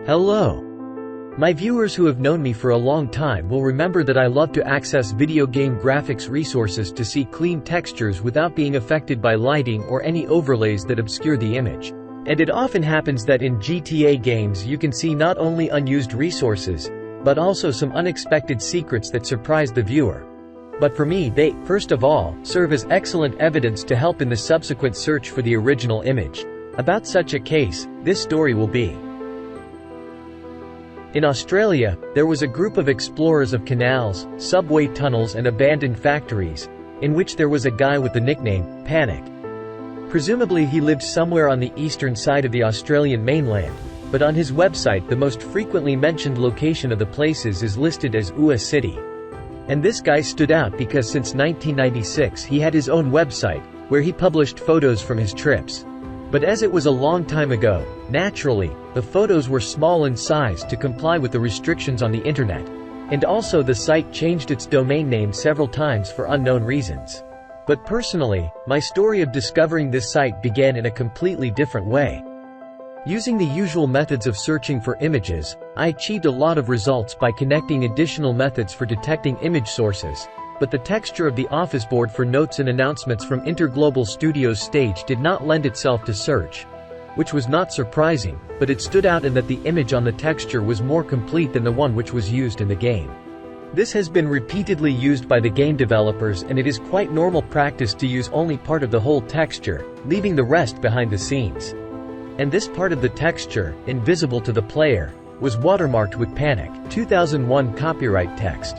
Hello. My viewers who have known me for a long time will remember that I love to access video game graphics resources to see clean textures without being affected by lighting or any overlays that obscure the image. And it often happens that in GTA games you can see not only unused resources, but also some unexpected secrets that surprise the viewer. But for me they, first of all, serve as excellent evidence to help in the subsequent search for the original image. About such a case, this story will be. In Australia, there was a group of explorers of canals, subway tunnels and abandoned factories, in which there was a guy with the nickname, Mehaniq. Presumably he lived somewhere on the eastern side of the Australian mainland, but on his website the most frequently mentioned location of the places is listed as vicecity. And this guy stood out because since 1996 he had his own website, where he published photos from his trips. But as it was a long time ago, naturally, the photos were small in size to comply with the restrictions on the internet. And also the site changed its domain name several times for unknown reasons. But personally, my story of discovering this site began in a completely different way. Using the usual methods of searching for images, I achieved a lot of results by connecting additional methods for detecting image sources. But the texture of the office board for notes and announcements from InterGlobal Studio's stage did not lend itself to search. Which was not surprising, but it stood out in that the image on the texture was more complete than the one which was used in the game. This has been repeatedly used by the game developers and it is quite normal practice to use only part of the whole texture, leaving the rest behind the scenes. And this part of the texture, invisible to the player, was watermarked with Mehaniq 2001 copyright text.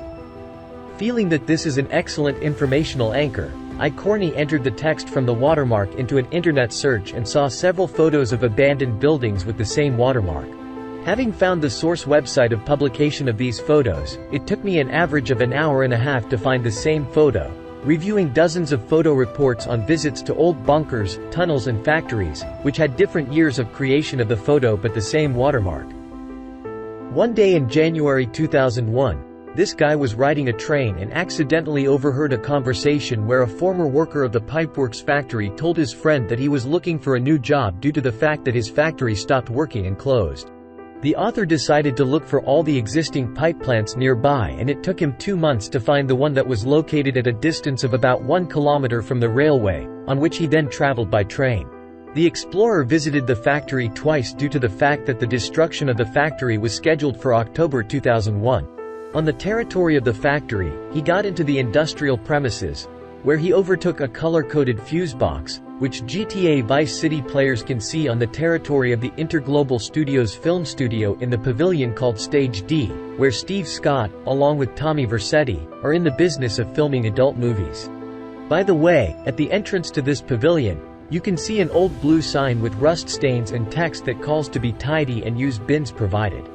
Feeling that this is an excellent informational anchor, I corny entered the text from the watermark into an internet search and saw several photos of abandoned buildings with the same watermark. Having found the source website of publication of these photos, it took me an average of an hour and a half to find the same photo, reviewing dozens of photo reports on visits to old bunkers, tunnels and factories, which had different years of creation of the photo but the same watermark. One day in January 2001, this guy was riding a train and accidentally overheard a conversation where a former worker of the pipeworks factory told his friend that he was looking for a new job due to the fact that his factory stopped working and closed. The author decided to look for all the existing pipe plants nearby and it took him 2 months to find the one that was located at a distance of about 1 kilometer from the railway, on which he then traveled by train. The explorer visited the factory twice due to the fact that the destruction of the factory was scheduled for October 2001. On the territory of the factory, he got into the industrial premises, where he overtook a color-coded fuse box, which GTA Vice City players can see on the territory of the InterGlobal Studio's film studio in the pavilion called Stage D, where Steve Scott, along with Tommy Vercetti, are in the business of filming adult movies. By the way, at the entrance to this pavilion, you can see an old blue sign with rust stains and text that calls to be tidy and use bins provided.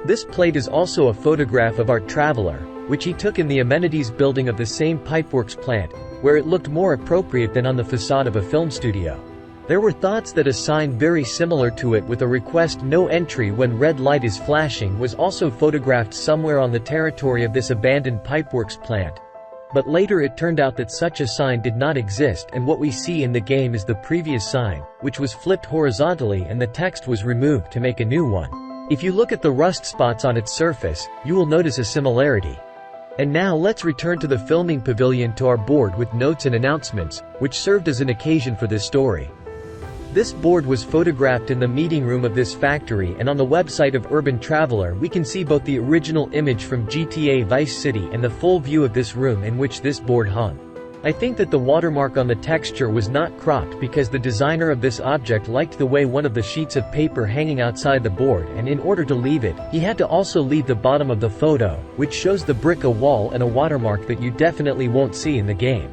This plate is also a photograph of our traveler, which he took in the amenities building of the same pipeworks plant, where it looked more appropriate than on the facade of a film studio. There were thoughts that a sign very similar to it with a request no entry when red light is flashing was also photographed somewhere on the territory of this abandoned pipeworks plant. But later it turned out that such a sign did not exist and what we see in the game is the previous sign, which was flipped horizontally and the text was removed to make a new one. If you look at the rust spots on its surface, you will notice a similarity. And now let's return to the filming pavilion to our board with notes and announcements, which served as an occasion for this story. This board was photographed in the meeting room of this factory and on the website of Urban Traveler we can see both the original image from GTA Vice City and the full view of this room in which this board hung. I think that the watermark on the texture was not cropped because the designer of this object liked the way one of the sheets of paper hanging outside the board and in order to leave it, he had to also leave the bottom of the photo, which shows the brick a wall and a watermark that you definitely won't see in the game.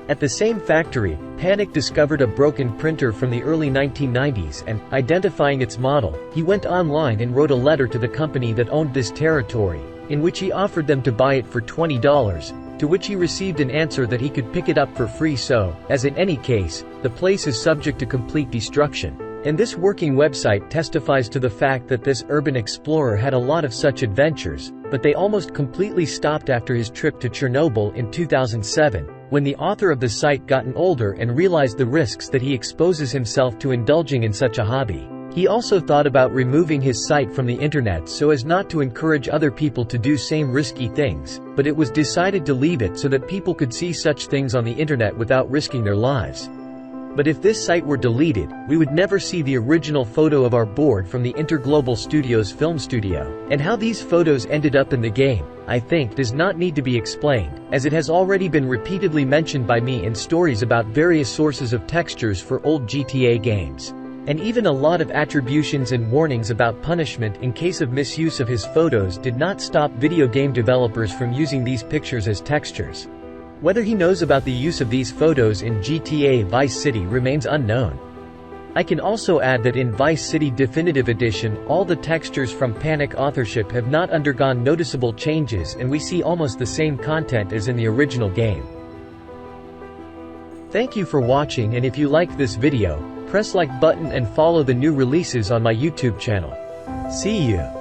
At the same factory, Mehaniq discovered a broken printer from the early 1990s and, identifying its model, he went online and wrote a letter to the company that owned this territory, in which he offered them to buy it for $20, to which he received an answer that he could pick it up for free so, as in any case, the place is subject to complete destruction. And this working website testifies to the fact that this urban explorer had a lot of such adventures, but they almost completely stopped after his trip to Chernobyl in 2007, when the author of the site gotten older and realized the risks that he exposes himself to indulging in such a hobby. He also thought about removing his site from the internet so as not to encourage other people to do same risky things, but it was decided to leave it so that people could see such things on the internet without risking their lives. But if this site were deleted, we would never see the original photo of our board from the InterGlobal Studio's film studio. And how these photos ended up in the game, I think, does not need to be explained, as it has already been repeatedly mentioned by me in stories about various sources of textures for old GTA games. And even a lot of attributions and warnings about punishment in case of misuse of his photos did not stop video game developers from using these pictures as textures. Whether he knows about the use of these photos in GTA Vice City remains unknown. I can also add that in Vice City Definitive Edition, all the textures from Mehaniq authorship have not undergone noticeable changes and we see almost the same content as in the original game. Thank you for watching, and if you liked this video, press like button and follow the new releases on my YouTube channel. See you.